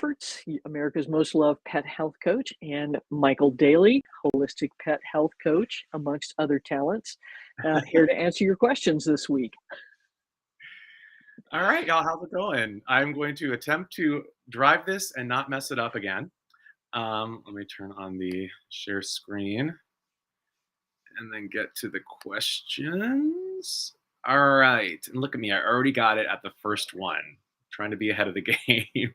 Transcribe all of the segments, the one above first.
Roberts, America's most loved pet health coach, and Michael Daly, holistic pet health coach, amongst other talents, here to answer your questions this week. All right, y'all, how's it going? I'm going to attempt to drive this and not mess it up again. Let me turn on the share screen and then get to the questions. All right, and look at me, I already got it at the first one. Trying to be ahead of the game.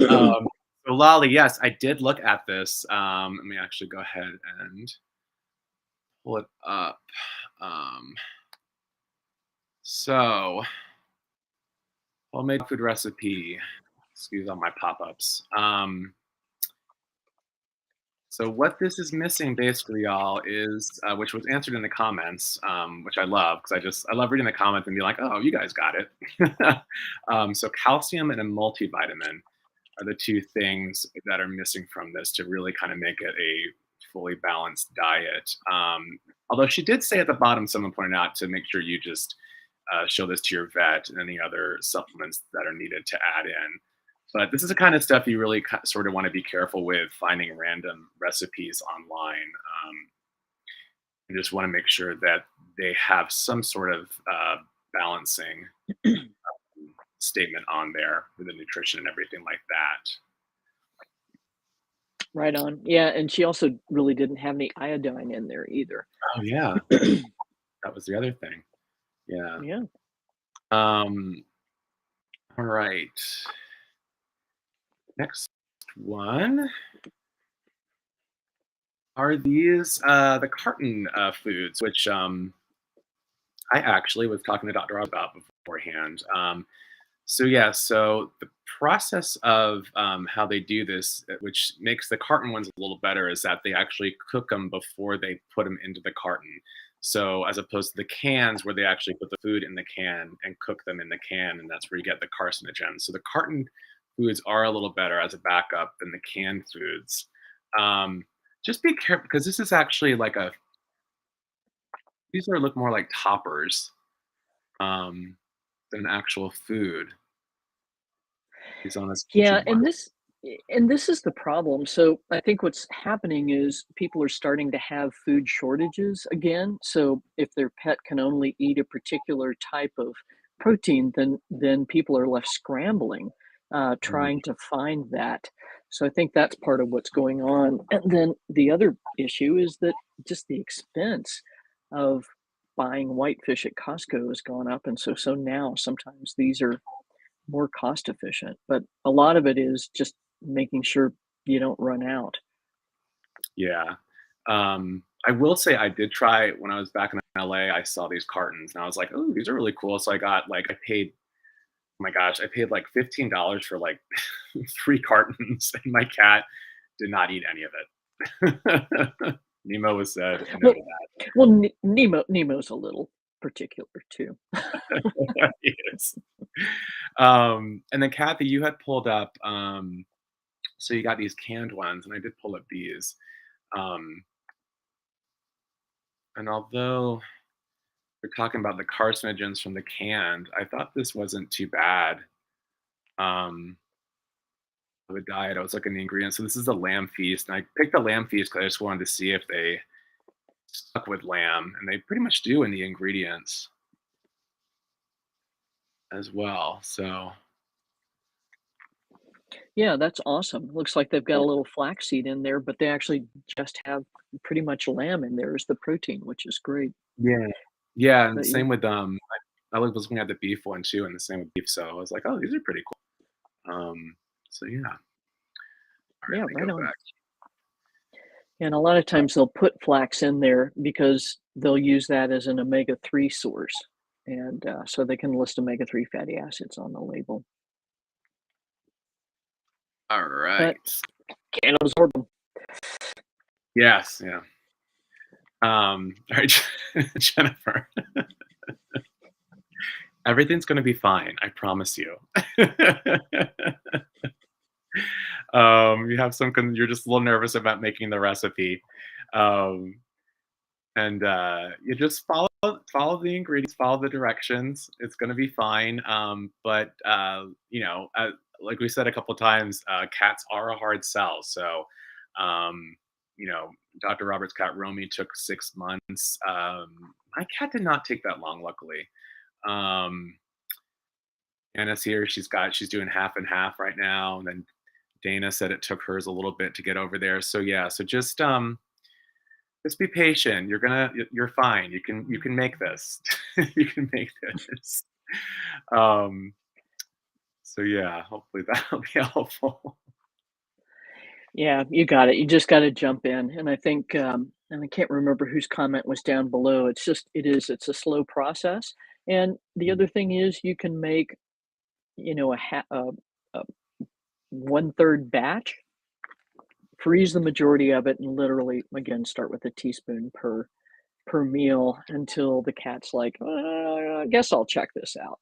So Lolly, yes, I did look at this. Let me actually go ahead and pull it up. So, homemade food recipe. Excuse all my pop-ups. So what this is missing, basically, y'all, is which was answered in the comments, which I love because I love reading the comments and be like, oh, you guys got it. So calcium and a multivitamin are the two things that are missing from this to really kind of make it a fully balanced diet. Although she did say at the bottom, someone pointed out to make sure you just show this to your vet and any other supplements that are needed to add in. But this is the kind of stuff you really sort of want to be careful with finding random recipes online. You just want to make sure that they have some sort of balancing statement on there for the nutrition and everything like that. Right on. Yeah, and she also really didn't have any iodine in there either. Oh yeah, that was the other thing. Yeah. Yeah. All right. Next one. Are these the carton foods, which I actually was talking to Dr. about beforehand. So yeah, so the process of how they do this, which makes the carton ones a little better, is that they actually cook them before they put them into the carton. So as opposed to the cans where they actually put the food in the can and cook them in the can, and that's where you get the carcinogens. So the carton foods are a little better as a backup than the canned foods. Just be careful because this is actually like these look more like toppers than actual food. These on this Yeah, one. and this is the problem. So I think what's happening is people are starting to have food shortages again. So if their pet can only eat a particular type of protein, then people are left scrambling, trying to find that. So I think that's part of what's going on. And then the other issue is that just the expense of buying whitefish at Costco has gone up, and so now sometimes these are more cost efficient, but a lot of it is just making sure you don't run out. Yeah. I will say I did try when I was back in LA, I saw these cartons and I was like, oh, these are really cool. So I got I paid, oh my gosh, I paid like $15 for like 3 cartons and my cat did not eat any of it. Nemo was said no Well, to that. Nemo's a little particular too. Yes. And then Kathy, you had pulled up, so you got these canned ones, and I did pull up these. Um, and although we're talking about the carcinogens from the canned, I thought this wasn't too bad. Of a diet. I was looking at the ingredients. So this is a lamb feast, and I picked the lamb feast because I just wanted to see if they stuck with lamb, and they pretty much do in the ingredients as well. So Yeah, that's awesome. Looks like they've got a little flaxseed in there, but they actually just have pretty much lamb in there as the protein, which is great. yeah, yeah, and But yeah, same with I was looking at the beef one too, and the same with beef. So I was like, oh, these are pretty cool. So yeah. All right, yeah, let me right go on. back. And a lot of times they'll put flax in there because they'll use that as an omega-3 source. And so they can list omega-3 fatty acids on the label, All but right. can't absorb them. Yes, yeah. All right, Jennifer. Everything's gonna be fine. I promise you. You have you're just a little nervous about making the recipe. Um, and you just follow the ingredients, follow the directions. It's gonna be fine. But like we said a couple times, cats are a hard sell. So, um, Dr. Roberts' cat Romy took 6 months. My cat did not take that long, luckily. Um, Anna's here. She's doing half and half right now. And then Dana said it took hers a little bit to get over there. So yeah, so just be patient. You're fine. You can make this. You can make this. Um, so yeah, hopefully that'll be helpful. Yeah, you got it. You just got to jump in. And I think, and I can't remember whose comment was down below. It's a slow process. And the other thing is, you can make, a one third batch, freeze the majority of it, and literally, again, start with a teaspoon per meal until the cat's like, I guess I'll check this out.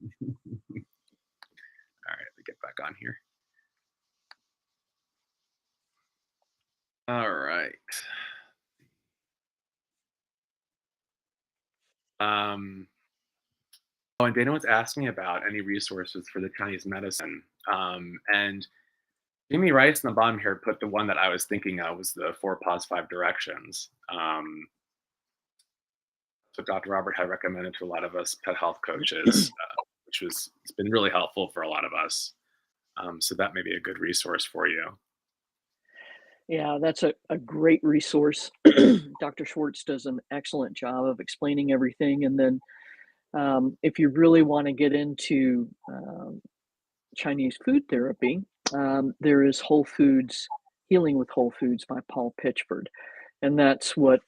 All right, let me get back on here. All right. Um, oh, and Dana was asking about any resources for the Chinese medicine. And Jimmy Rice in the bottom here put the one that I was thinking of was the four pause five directions. So Dr. Robert had recommended to a lot of us pet health coaches, it's been really helpful for a lot of us. So that may be a good resource for you. Yeah, that's a great resource. Dr. Schwartz does an excellent job of explaining everything. And then if you really want to get into Chinese food therapy, there is Whole Foods, Healing with Whole Foods by Paul Pitchford. And that's what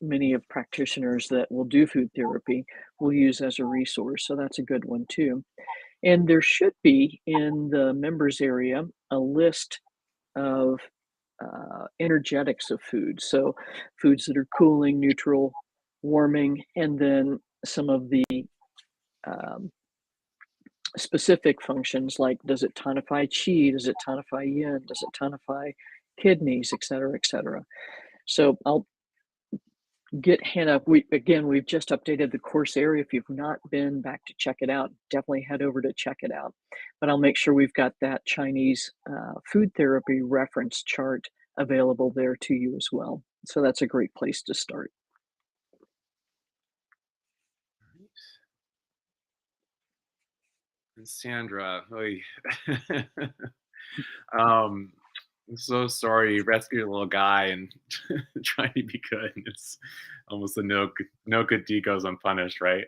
many of practitioners that will do food therapy will use as a resource. So that's a good one too. And there should be in the members area a list of energetics of foods. So foods that are cooling, neutral, warming, and then some of the um, specific functions like, does it tonify qi, does it tonify yin, does it tonify kidneys, et cetera, et cetera. So I'll get Hannah. We've just updated the course area. If you've not been back to check it out, definitely head over to check it out. But I'll make sure we've got that Chinese food therapy reference chart available there to you as well. So that's a great place to start. And Sandra, oy. um, I'm so sorry. You rescued a little guy and trying to be good. And it's almost a no good deed goes unpunished, right?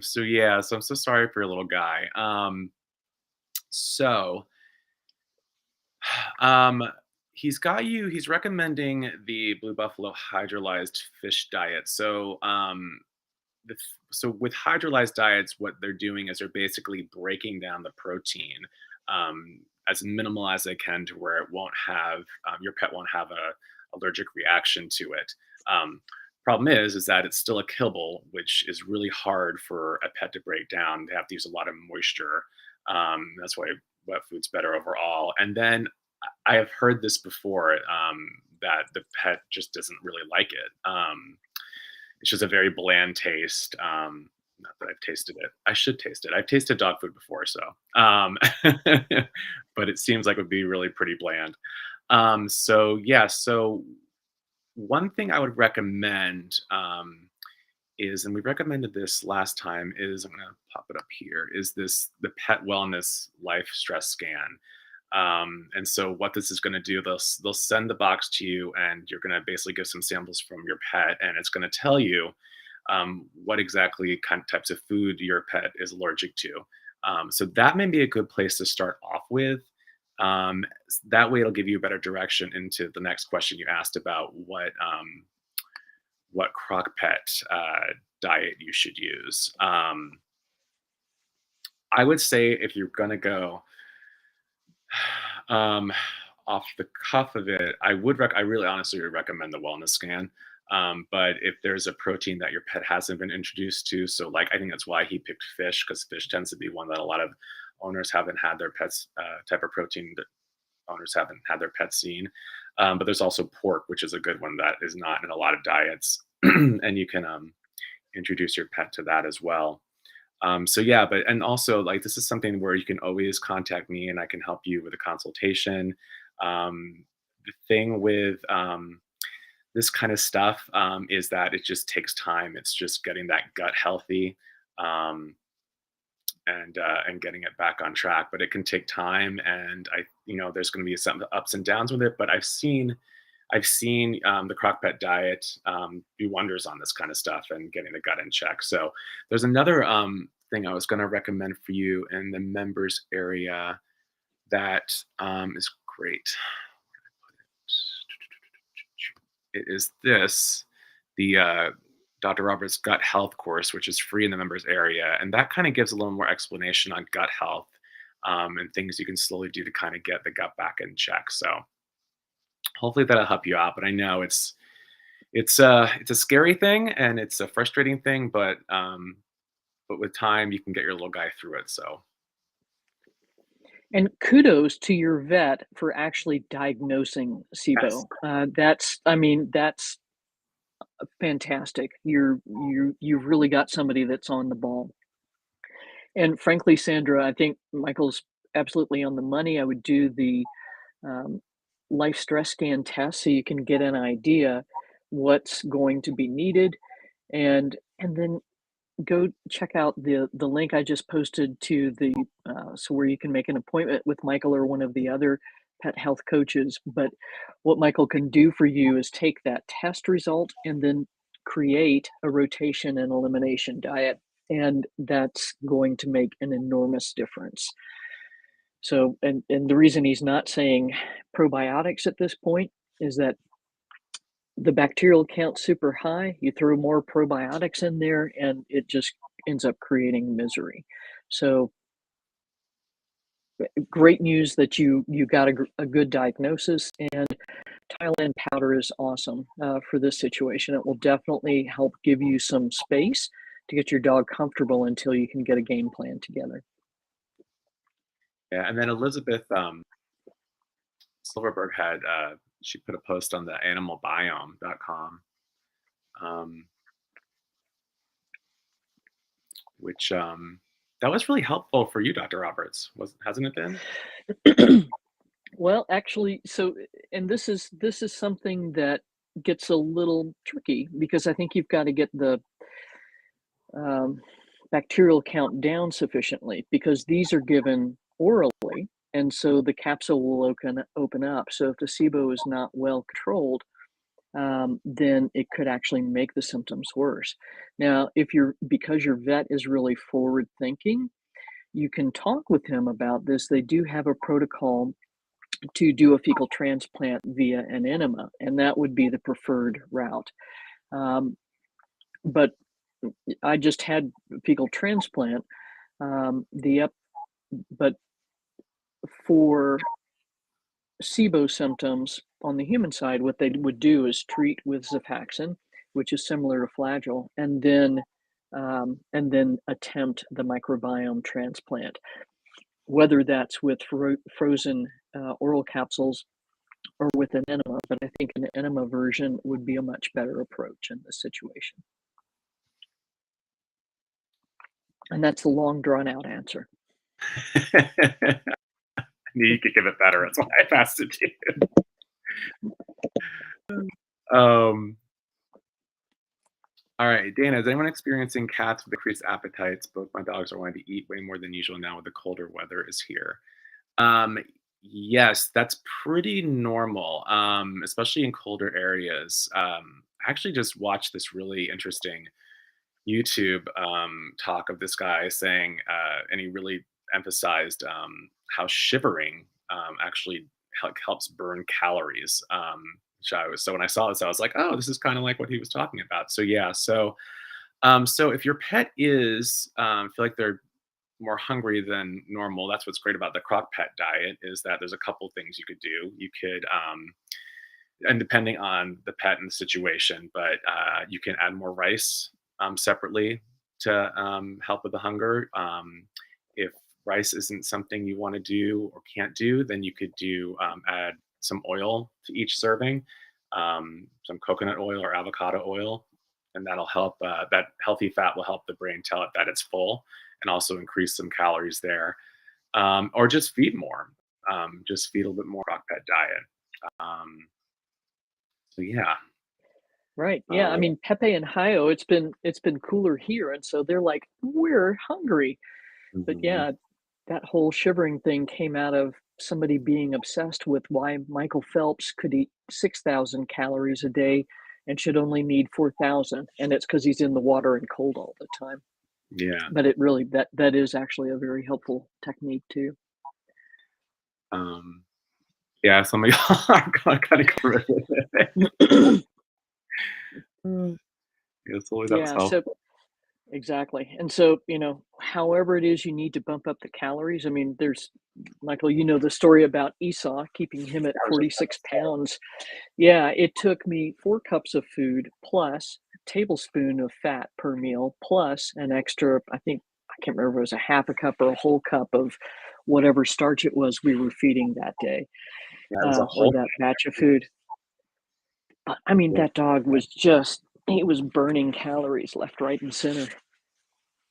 So yeah, so I'm so sorry for your little guy. So um, he's recommending the Blue Buffalo hydrolyzed fish diet. So with hydrolyzed diets, what they're doing is they're basically breaking down the protein as minimal as they can to where it won't have your pet won't have a allergic reaction to it. Um, Problem is that it's still a kibble, which is really hard for a pet to break down. They have to use a lot of moisture. That's why wet food's better overall. And then I have heard this before that the pet just doesn't really like it. It's just a very bland taste. Not that I've tasted it. I should taste it. I've tasted dog food before, so but it seems like it would be really pretty bland. So yeah, so one thing I would recommend is, and we recommended this last time, is I'm going to pop it up here, is the pet wellness life stress scan. And so what this is going to do, they'll send the box to you, and you're going to basically give some samples from your pet, and it's going to tell you what exactly kind of types of food your pet is allergic to. So that may be a good place to start off with. That way, it'll give you a better direction into the next question you asked about what CrockPet diet you should use. I would say if you're going to go um, off the cuff of it, I really honestly would recommend the wellness scan. But if there's a protein that your pet hasn't been introduced to, so like I think that's why he picked fish, because fish tends to be one that a lot of owners haven't had their pets type of protein that owners haven't had their pets seen. But there's also pork, which is a good one that is not in a lot of diets, and you can introduce your pet to that as well. So yeah, but and also like this is something where you can always contact me and I can help you with a consultation. The thing with this kind of stuff is that it just takes time. It's just getting that gut healthy. Um, and getting it back on track. But it can take time, and there's going to be some ups and downs with it. But I've seen the CrockPet diet do wonders on this kind of stuff and getting the gut in check. So there's another thing I was going to recommend for you in the members area that is great. It is the Dr. Roberts Gut Health course, which is free in the members area. And that kind of gives a little more explanation on gut health and things you can slowly do to kind of get the gut back in check. So hopefully that'll help you out. But I know it's a scary thing and it's a frustrating thing, but with time you can get your little guy through it. So And kudos to your vet for actually diagnosing yes. SIBO. I mean, that's fantastic. You've really got somebody that's on the ball. And frankly, Sandra, I think Michael's absolutely on the money. I would do the um, life stress scan test so you can get an idea what's going to be needed, and then go check out the link I just posted to the so where you can make an appointment with Michael or one of the other pet health coaches. But what Michael can do for you is take that test result and then create a rotation and elimination diet. And that's going to make an enormous difference. So, and the reason he's not saying probiotics at this point is that the bacterial count's super high. You throw more probiotics in there, and it just ends up creating misery. So, great news that you got a good diagnosis, and Thailand powder is awesome for this situation. It will definitely help give you some space to get your dog comfortable until you can get a game plan together. Yeah. And then Elizabeth Silverberg had she put a post on the animalbiome.com, um, which that was really helpful for you, Dr. Roberts. Was hasn't it been? Well, actually, so and this is something that gets a little tricky because I think you've got to get the um, bacterial count down sufficiently because these are given orally, and so the capsule will open up. So if the SIBO is not well controlled, then it could actually make the symptoms worse. Now, if you're because your vet is really forward thinking, you can talk with him about this. They do have a protocol to do a fecal transplant via an enema, and that would be the preferred route. Um, but I just had fecal transplant. The up, but for SIBO symptoms on the human side, what they would do is treat with Xifaxan, which is similar to Flagyl, and then attempt the microbiome transplant, whether that's with frozen oral capsules or with an enema. But I think an enema version would be a much better approach in this situation. And that's a long, drawn out answer. I knew you could give it better. That's why I passed it to you. All right, Dana, is anyone experiencing cats with increased appetites? Both my dogs are wanting to eat way more than usual now with the colder weather is here. Um, yes, that's pretty normal, especially in colder areas. I actually just watched this really interesting YouTube talk of this guy saying, and he really emphasized how shivering actually helps burn calories. So when I saw this, I was like, oh, this is kind of like what he was talking about. So yeah, so if your pet is feel like they're more hungry than normal, that's what's great about the CrockPet diet is that there's a couple things you could do. You could and depending on the pet and the situation, but you can add more rice separately to help with the hunger. If rice isn't something you want to do or can't do, then you could do add some oil to each serving, some coconut oil or avocado oil, and that'll help. That healthy fat will help the brain tell it that it's full, and also increase some calories there. Or just feed more. Just feed a little bit more CrockPet diet. Um, so yeah. Right. Yeah. I Uh, mean, Pepe and Hio, it's been cooler here, and so they're like, we're hungry. But mhm. yeah, that whole shivering thing came out of somebody being obsessed with why Michael Phelps could eat 6,000 calories a day and should only need 4,000, and it's because he's in the water and cold all the time. Yeah. But it really that is actually a very helpful technique too. Um, yeah, some of y'all are kinda agree with it. Mm, Yeah, so that was yeah, so helpful. exactly. And so, however it is you need to bump up the calories. I mean, there's Michael, you know the story about Esau keeping him at I was just about 46 to say. pounds. Yeah, it took me 4 cups of food plus a tablespoon of fat per meal plus an extra, I think, I can't remember if it was a half a cup or a whole cup of whatever starch it was we were feeding that day, Yeah, it was a or whole that batch of food. But I mean, thing, that dog was just, he was burning calories left, right, and center.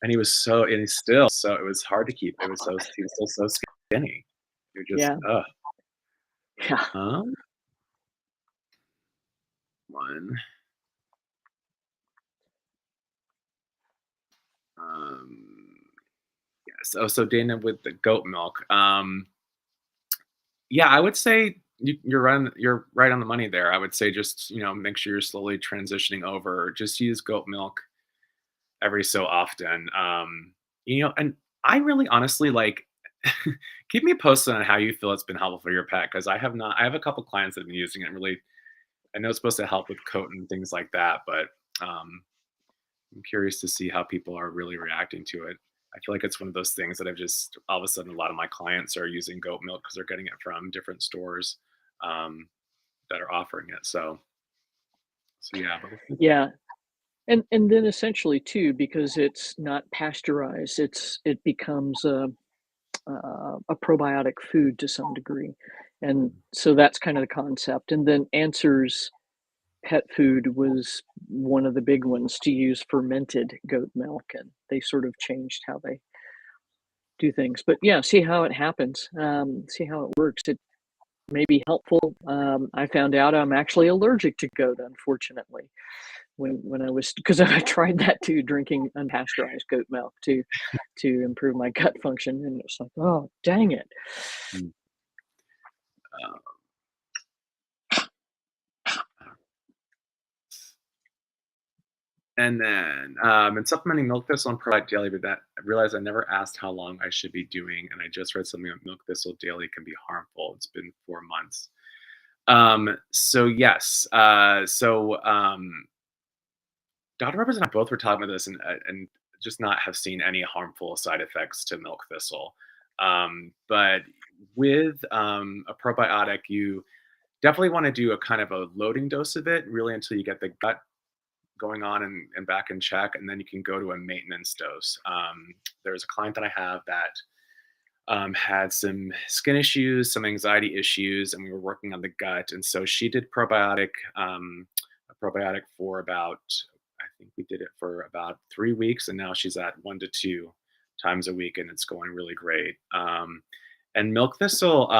and he's still so it was hard to keep. It was so he was still so skinny. You're just, Yeah, ugh. yeah, Um, one, um, yes. Oh, so Dana with the goat milk. Yeah, I would say you're right on the money there. I would say just, make sure you're slowly transitioning over. Just use goat milk every so often. And I really honestly like keep me posted on how you feel it's been helpful for your pet because I have a couple clients that have been using it and really I know it's supposed to help with coat and things like that, but um I'm curious to see how people are really reacting to it. I feel like it's one of those things that I've just all of a sudden a lot of my clients are using goat milk because they're getting it from different stores um, that are offering it. So yeah, but yeah. And then essentially too, because it's not pasteurized, it becomes a probiotic food to some degree, and so that's kind of the concept. And then Answer's pet food was one of the big ones to use fermented goat milk, and they sort of changed how they do things. But yeah, see how it happens, see how it works. It may be helpful. I found out I'm actually allergic to goat, unfortunately. When I was because I tried that too, drinking unpasteurized goat milk to improve my gut function, and it's like, oh dang it. mm, uh, and then and supplementing milk thistle and probiotic daily, but that I realized I never asked how long I should be doing, and I just read something that milk thistle daily can be harmful. It's been 4 months. So yes, Dr. Roberts and I both were talking about this and just not have seen any harmful side effects to milk thistle. But with a probiotic, you definitely want to do a kind of a loading dose of it, really until you get the gut going on and back in check, and then you can go to a maintenance dose. There's a client that I have that had some skin issues, some anxiety issues, and we were working on the gut. And so she did a probiotic for about, I think we did it for about 3 weeks, and now she's at 1 to 2 times a week, and it's going really great. And milk thistle,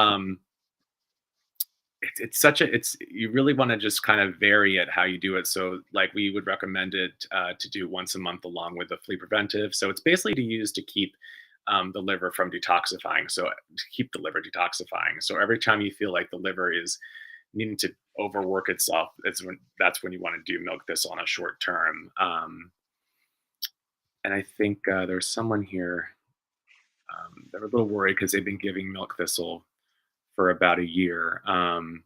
it's such a it's you really want to just kind of vary it how you do it. So like we would recommend it to do once a month along with a flea preventive. So it's basically to use to keep the liver from detoxifying. So to keep the liver detoxifying. So every time you feel like the liver is needing to overwork itself, that's when you want to do milk thistle on a short term. And I think there's someone here that were a little worried because they've been giving milk thistle for about a year. And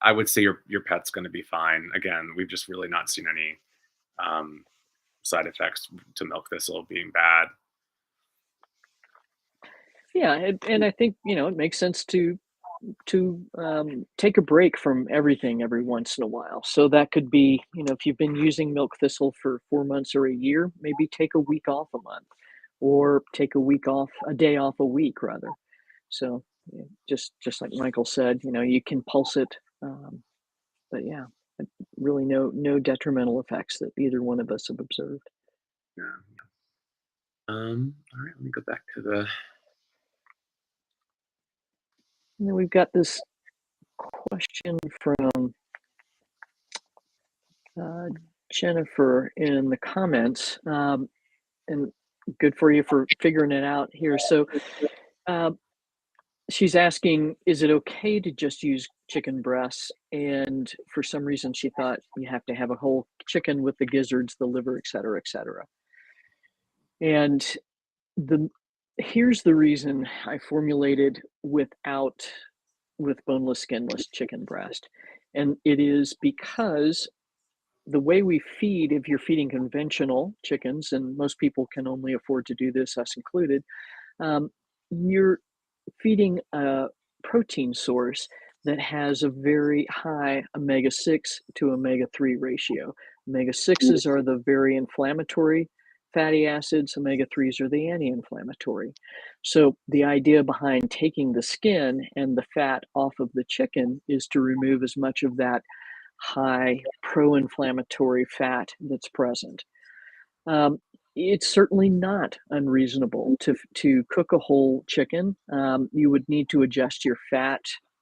I would say your pet's going to be fine. Again, we've just really not seen any um, side effects to milk thistle being bad. Yeah, and I think, it makes sense to take a break from everything every once in a while. So that could be, if you've been using milk thistle for 4 months or a year, maybe take a week off a month, or take a day off a week rather. So yeah, just like Michael said, you can pulse it, but yeah, really no detrimental effects that either one of us have observed. Yeah. All right, let me go back to the. And then we've got this question from Jennifer in the comments, and good for you for figuring it out here. So she's asking, is it okay to just use chicken breasts? And for some reason, she thought you have to have a whole chicken with the gizzards, the liver, et cetera, et cetera. And here's the reason I formulated with boneless, skinless chicken breast. And it is because the way we feed, if you're feeding conventional chickens, and most people can only afford to do this, us included, you're feeding a protein source that has a very high omega-6 to omega-3 ratio. Omega-6s are the very inflammatory fatty acids, omega-3s are the anti-inflammatory. So the idea behind taking the skin and the fat off of the chicken is to remove as much of that high pro-inflammatory fat that's present. It's certainly not unreasonable to cook a whole chicken. You would need to adjust your fat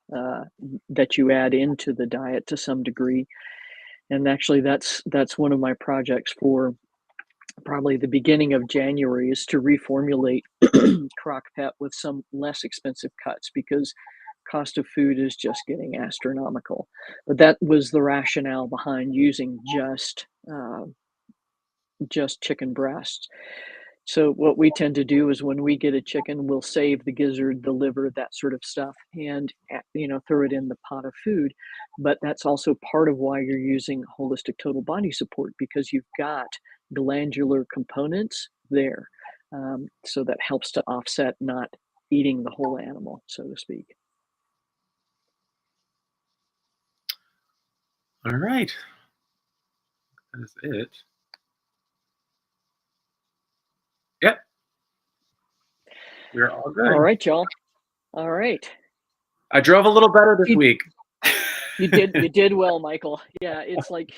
that you add into the diet to some degree. And actually, that's one of my projects for probably the beginning of January, is to reformulate CrockPet with some less expensive cuts, because cost of food is just getting astronomical. But that was the rationale behind using just chicken breasts. So what we tend to do is when we get a chicken, we'll save the gizzard, the liver, that sort of stuff, and throw it in the pot of food. But that's also part of why you're using holistic total body support, because you've got glandular components there. So that helps to offset not eating the whole animal, so to speak. All right, that is it. Yep, we're all good. All right, y'all. All right. I drove a little better this week. You did well, Michael. Yeah, it's like,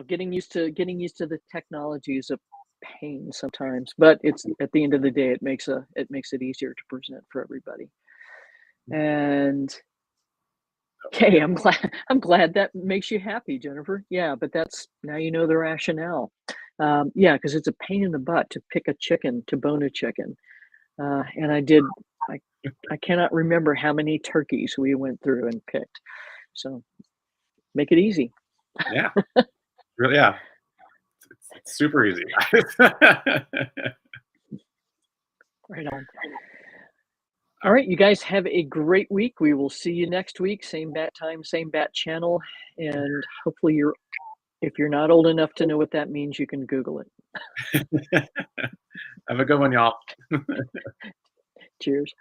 getting used to the technology is a pain sometimes, but it's, at the end of the day, it makes it easier to present for everybody. And okay, I'm glad that makes you happy, Jennifer. Yeah, but that's, now you know the rationale. Yeah, because it's a pain in the butt to pick a chicken, to bone a chicken. And I cannot remember how many turkeys we went through and picked. So make it easy. Yeah, really, yeah. It's super easy. Right on. All right, you guys have a great week. We will see you next week. Same bat time, same bat channel. And hopefully if you're not old enough to know what that means, you can Google it. Have a good one, y'all. Cheers.